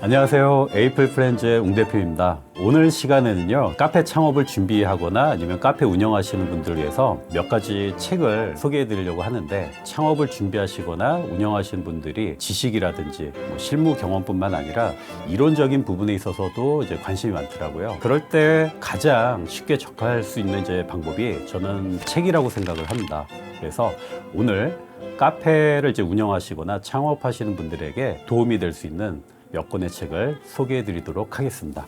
안녕하세요. 에이플 프렌즈의 웅 대표입니다. 오늘 시간에는요, 카페 창업을 준비하거나 아니면 카페 운영하시는 분들을 위해서 몇 가지 책을 소개해 드리려고 하는데, 창업을 준비하시거나 운영하시는 분들이 지식이라든지 실무 경험뿐만 아니라 이론적인 부분에 있어서도 이제 관심이 많더라고요. 그럴 때 가장 쉽게 접할 수 있는 이제 방법이 저는 책이라고 생각을 합니다. 그래서 오늘 카페를 이제 운영하시거나 창업하시는 분들에게 도움이 될 수 있는 몇 권의 책을 소개해 드리도록 하겠습니다.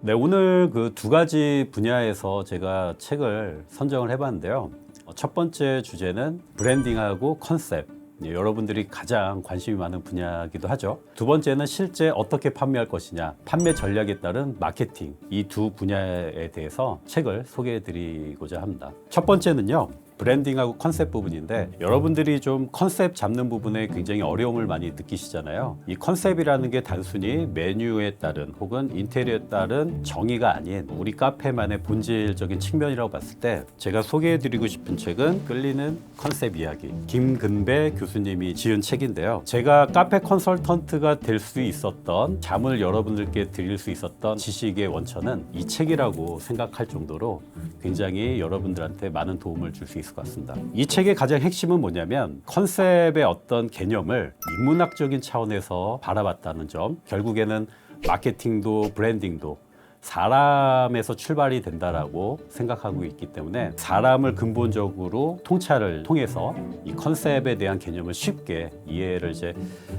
네, 오늘 그 두 가지 분야에서 제가 책을 선정을 해봤는데요. 첫 번째 주제는 브랜딩하고 컨셉. 여러분들이 가장 관심이 많은 분야이기도 하죠. 두 번째는 실제 어떻게 판매할 것이냐, 판매 전략에 따른 마케팅, 이 두 분야에 대해서 책을 소개해 드리고자 합니다. 첫 번째는요, 브랜딩하고 컨셉 부분인데, 여러분들이 좀 컨셉 잡는 부분에 굉장히 어려움을 많이 느끼시잖아요. 이 컨셉이라는 게 단순히 메뉴에 따른 혹은 인테리어에 따른 정의가 아닌 우리 카페만의 본질적인 측면이라고 봤을 때, 제가 소개해 드리고 싶은 책은 끌리는 컨셉 이야기, 김근배 교수님이 지은 책인데요. 제가 카페 컨설턴트가 될 수 있었던, 잠을 여러분들께 드릴 수 있었던 지식의 원천은 이 책이라고 생각할 정도로 굉장히 여러분들한테 많은 도움을 줄 수 있을 것 같습니다. 이 책의 가장 핵심은 뭐냐면, 컨셉의 어떤 개념을 인문학적인 차원에서 바라봤다는 점, 결국에는 마케팅도 브랜딩도 사람에서 출발이 된다라고 생각하고 있기 때문에, 사람을 근본적으로 통찰을 통해서 이 컨셉에 대한 개념을 쉽게 이해를 이제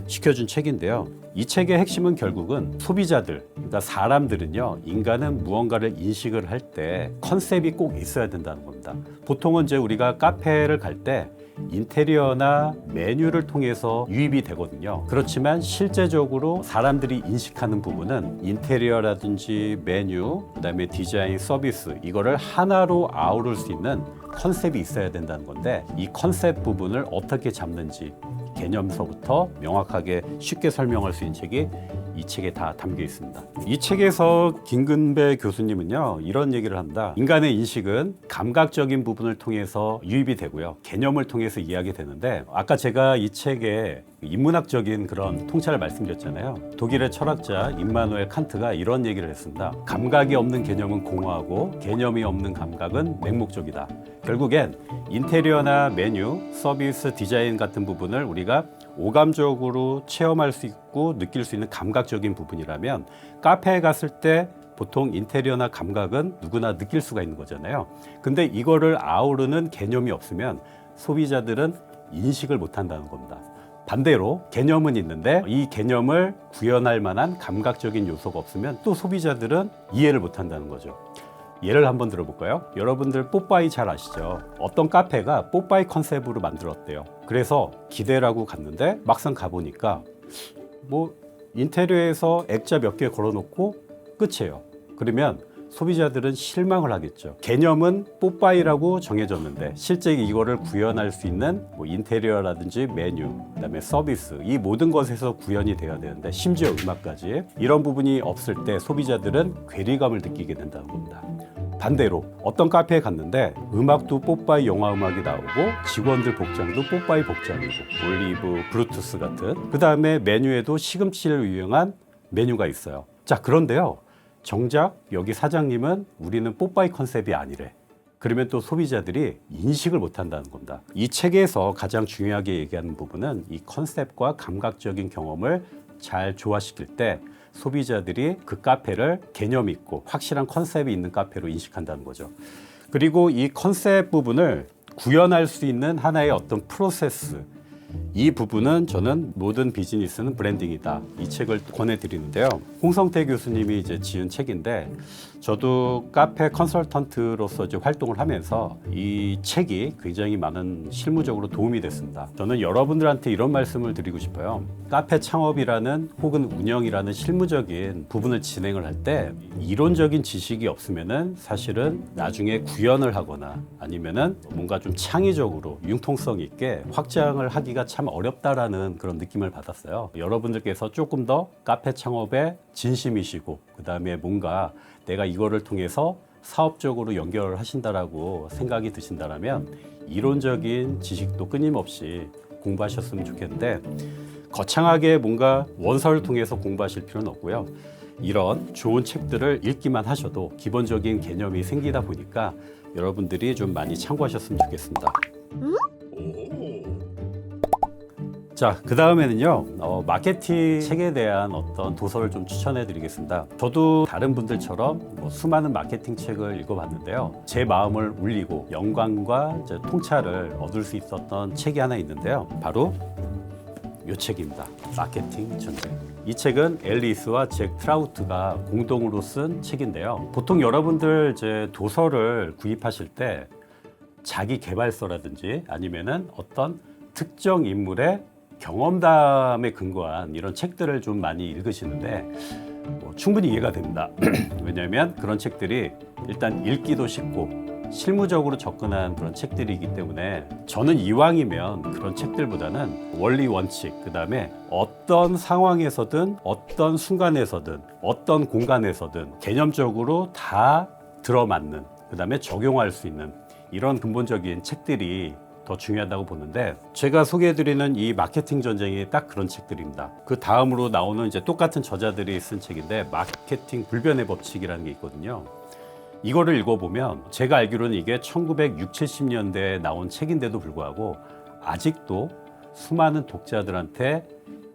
시켜준 책인데요. 이 책의 핵심은 결국은 소비자들, 그러니까 사람들은요, 인간은 무언가를 인식을 할 때 컨셉이 꼭 있어야 된다는 겁니다. 보통은 이제 우리가 카페를 갈 때 인테리어나 메뉴를 통해서 유입이 되거든요. 그렇지만 실제적으로 사람들이 인식하는 부분은 인테리어라든지 메뉴, 그다음에 디자인, 서비스, 이거를 하나로 아우를 수 있는 컨셉이 있어야 된다는 건데, 이 컨셉 부분을 어떻게 잡는지 개념서부터 명확하게 쉽게 설명할 수 있는 책이 이 책에 다 담겨 있습니다. 이 책에서 김근배 교수님은요, 이런 얘기를 합니다. 인간의 인식은 감각적인 부분을 통해서 유입이 되고요, 개념을 통해서 이야기되는데, 아까 제가 이 책에 인문학적인 그런 통찰을 말씀드렸잖아요. 독일의 철학자 임마누엘 칸트가 이런 얘기를 했습니다. 감각이 없는 개념은 공허하고 개념이 없는 감각은 맹목적이다. 결국엔 인테리어나 메뉴, 서비스, 디자인 같은 부분을 우리가 오감적으로 체험할 수 있고 느낄 수 있는 감각적인 부분이라면, 카페에 갔을 때 보통 인테리어나 감각은 누구나 느낄 수가 있는 거잖아요. 근데 이거를 아우르는 개념이 없으면 소비자들은 인식을 못 한다는 겁니다. 반대로 개념은 있는데 이 개념을 구현할 만한 감각적인 요소가 없으면 또 소비자들은 이해를 못 한다는 거죠. 예를 한번 들어볼까요? 여러분들 뽀빠이 잘 아시죠? 어떤 카페가 뽀빠이 컨셉으로 만들었대요. 그래서 기대를 하고 갔는데 막상 가보니까 인테리어에서 액자 몇 개 걸어놓고 끝이에요. 그러면 소비자들은 실망을 하겠죠. 개념은 뽀빠이라고 정해졌는데 실제 이거를 구현할 수 있는 인테리어라든지 메뉴, 그다음에 서비스, 이 모든 것에서 구현이 돼야 되는데, 심지어 음악까지, 이런 부분이 없을 때 소비자들은 괴리감을 느끼게 된다는 겁니다. 반대로 어떤 카페에 갔는데 음악도 뽀빠이 영화 음악이 나오고 직원들 복장도 뽀빠이 복장이고 올리브, 브루투스 같은, 그 다음에 메뉴에도 시금치를 유용한 메뉴가 있어요. 자, 그런데요, 정작 여기 사장님은 우리는 뽀빠이 컨셉이 아니래. 그러면 또 소비자들이 인식을 못 한다는 겁니다. 이 책에서 가장 중요하게 얘기하는 부분은 이 컨셉과 감각적인 경험을 잘 조화시킬 때 소비자들이 그 카페를 개념 있고 확실한 컨셉이 있는 카페로 인식한다는 거죠. 그리고 이 컨셉 부분을 구현할 수 있는 하나의 어떤 프로세스, 이 부분은 저는 모든 비즈니스는 브랜딩이다, 이 책을 권해드리는데요. 홍성태 교수님이 이제 지은 책인데, 저도 카페 컨설턴트로서 이제 활동을 하면서 이 책이 굉장히 많은 실무적으로 도움이 됐습니다. 저는 여러분들한테 이런 말씀을 드리고 싶어요. 카페 창업이라는 혹은 운영이라는 실무적인 부분을 진행을 할 때 이론적인 지식이 없으면은 사실은 나중에 구현을 하거나 아니면은 뭔가 좀 창의적으로 융통성 있게 확장을 하기가 참 어렵다라는 그런 느낌을 받았어요. 여러분들께서 조금 더 카페 창업에 진심이시고, 그 다음에 뭔가 내가 이거를 통해서 사업적으로 연결하신다라고 생각이 드신다면 이론적인 지식도 끊임없이 공부하셨으면 좋겠는데 거창하게 뭔가 원서를 통해서 공부하실 필요는 없고요. 이런 좋은 책들을 읽기만 하셔도 기본적인 개념이 생기다 보니까 여러분들이 좀 많이 참고하셨으면 좋겠습니다. 자, 그 다음에는요, 마케팅 책에 대한 어떤 도서를 좀 추천해 드리겠습니다. 저도 다른 분들처럼 수많은 마케팅 책을 읽어봤는데요. 제 마음을 울리고 영감과 이제 통찰을 얻을 수 있었던 책이 하나 있는데요. 바로 이 책입니다. 마케팅 전쟁. 이 책은 앨리스와 잭 트라우트가 공동으로 쓴 책인데요. 보통 여러분들 이제 도서를 구입하실 때 자기 개발서라든지 아니면은 어떤 특정 인물의 경험담에 근거한 이런 책들을 좀 많이 읽으시는데 충분히 이해가 됩니다. 왜냐하면 그런 책들이 일단 읽기도 쉽고 실무적으로 접근한 그런 책들이기 때문에 저는 이왕이면 그런 책들보다는 원리 원칙, 그 다음에 어떤 상황에서든 어떤 순간에서든 어떤 공간에서든 개념적으로 다 들어맞는, 그 다음에 적용할 수 있는 이런 근본적인 책들이 더 중요하다고 보는데, 제가 소개해드리는 이 마케팅 전쟁이 딱 그런 책들입니다. 그 다음으로 나오는 이제 똑같은 저자들이 쓴 책인데 마케팅 불변의 법칙이라는 게 있거든요. 이거를 읽어보면 제가 알기로는 이게 1960, 70년대에 나온 책인데도 불구하고 아직도 수많은 독자들한테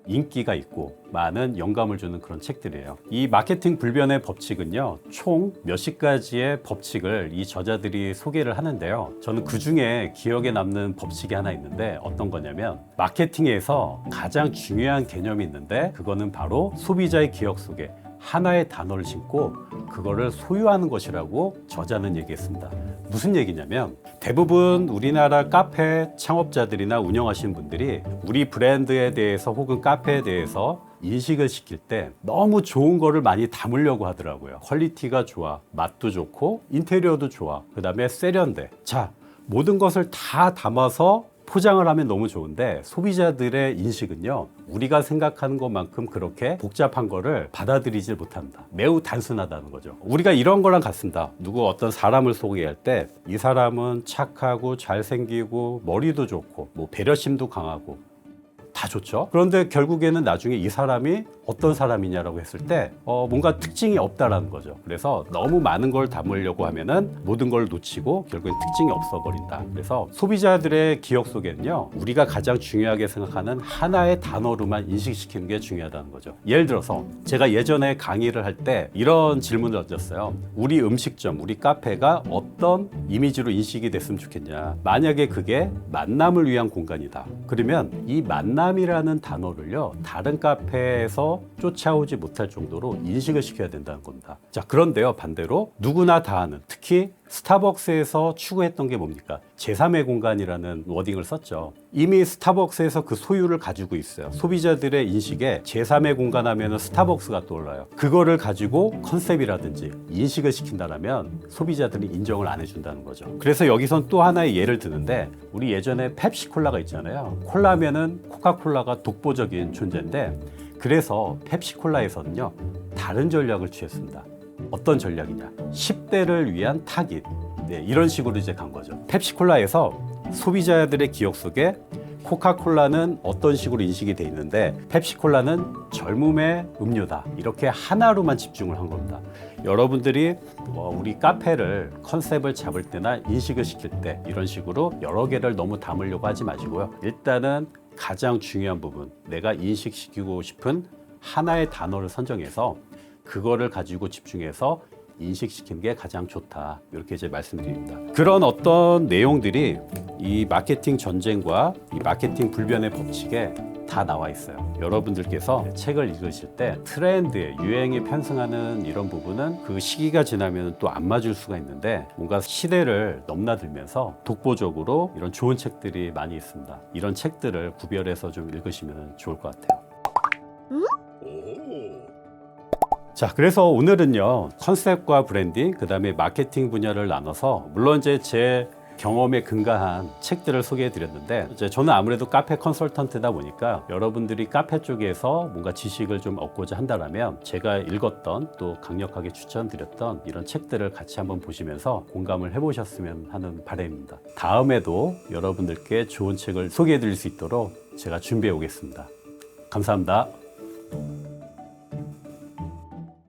인기가 있고 많은 영감을 주는 그런 책들이에요. 이 마케팅 불변의 법칙은요, 총 몇십 가지의 법칙을 이 저자들이 소개를 하는데요. 저는 그 중에 기억에 남는 법칙이 하나 있는데 어떤 거냐면, 마케팅에서 가장 중요한 개념이 있는데 그거는 바로 소비자의 기억 속에 하나의 단어를 심고 그거를 소유하는 것이라고 저자는 얘기했습니다. 무슨 얘기냐면, 대부분 우리나라 카페 창업자들이나 운영하시는 분들이 우리 브랜드에 대해서 혹은 카페에 대해서 인식을 시킬 때 너무 좋은 거를 많이 담으려고 하더라고요. 퀄리티가 좋아, 맛도 좋고 인테리어도 좋아, 그 다음에 세련돼. 자, 모든 것을 다 담아서 포장을 하면 너무 좋은데 소비자들의 인식은요, 우리가 생각하는 것만큼 그렇게 복잡한 거를 받아들이질 못합니다. 매우 단순하다는 거죠. 우리가 이런 거랑 같습니다. 누구 어떤 사람을 소개할 때 이 사람은 착하고 잘생기고 머리도 좋고 뭐 배려심도 강하고 다 좋죠. 그런데 결국에는 나중에 이 사람이 어떤 사람이냐라고 했을 때 뭔가 특징이 없다라는 거죠. 그래서 너무 많은 걸 담으려고 하면은 모든 걸 놓치고 결국엔 특징이 없어 버린다. 그래서 소비자들의 기억 속에는요, 우리가 가장 중요하게 생각하는 하나의 단어로만 인식시키는 게 중요하다는 거죠. 예를 들어서 제가 예전에 강의를 할 때 이런 질문을 던졌어요. 우리 음식점, 우리 카페가 어떤 이미지로 인식이 됐으면 좋겠냐. 만약에 그게 만남을 위한 공간이다. 그러면 이 만남이라는 단어를요, 다른 카페에서 쫓아오지 못할 정도로 인식을 시켜야 된다는 겁니다. 자, 그런데요, 반대로 누구나 다 아는, 특히 스타벅스에서 추구했던 게 뭡니까? 제3의 공간이라는 워딩을 썼죠. 이미 스타벅스에서 그 소유를 가지고 있어요. 소비자들의 인식에 제3의 공간 하면 스타벅스가 떠올라요. 그거를 가지고 컨셉이라든지 인식을 시킨다면 소비자들이 인정을 안 해준다는 거죠. 그래서 여기선 또 하나의 예를 드는데, 우리 예전에 펩시콜라가 있잖아요. 콜라면은 코카콜라가 독보적인 존재인데, 그래서 펩시콜라에서는요, 다른 전략을 취했습니다. 어떤 전략이냐? 10대를 위한 타깃. 네, 이런 식으로 이제 간 거죠. 펩시콜라에서 소비자들의 기억 속에 코카콜라는 어떤 식으로 인식이 돼 있는데 펩시콜라는 젊음의 음료다. 이렇게 하나로만 집중을 한 겁니다. 여러분들이 우리 카페를 컨셉을 잡을 때나 인식을 시킬 때 이런 식으로 여러 개를 너무 담으려고 하지 마시고요. 일단은 가장 중요한 부분, 내가 인식시키고 싶은 하나의 단어를 선정해서 그거를 가지고 집중해서 인식시키는 게 가장 좋다. 이렇게 이제 말씀드립니다. 그런 어떤 내용들이 이 마케팅 전쟁과 이 마케팅 불변의 법칙에 다 나와 있어요. 여러분들께서 책을 읽으실 때 트렌드에, 유행에 편승하는 이런 부분은 그 시기가 지나면 또 안 맞을 수가 있는데, 뭔가 시대를 넘나들면서 독보적으로 이런 좋은 책들이 많이 있습니다. 이런 책들을 구별해서 좀 읽으시면 좋을 것 같아요. 자, 그래서 오늘은요, 컨셉과 브랜딩, 그 다음에 마케팅 분야를 나눠서, 물론 이제 제 경험에 근거한 책들을 소개해 드렸는데 이제 저는 아무래도 카페 컨설턴트다 보니까 여러분들이 카페 쪽에서 뭔가 지식을 좀 얻고자 한다면 제가 읽었던 또 강력하게 추천드렸던 이런 책들을 같이 한번 보시면서 공감을 해보셨으면 하는 바람입니다. 다음에도 여러분들께 좋은 책을 소개해 드릴 수 있도록 제가 준비해 오겠습니다. 감사합니다.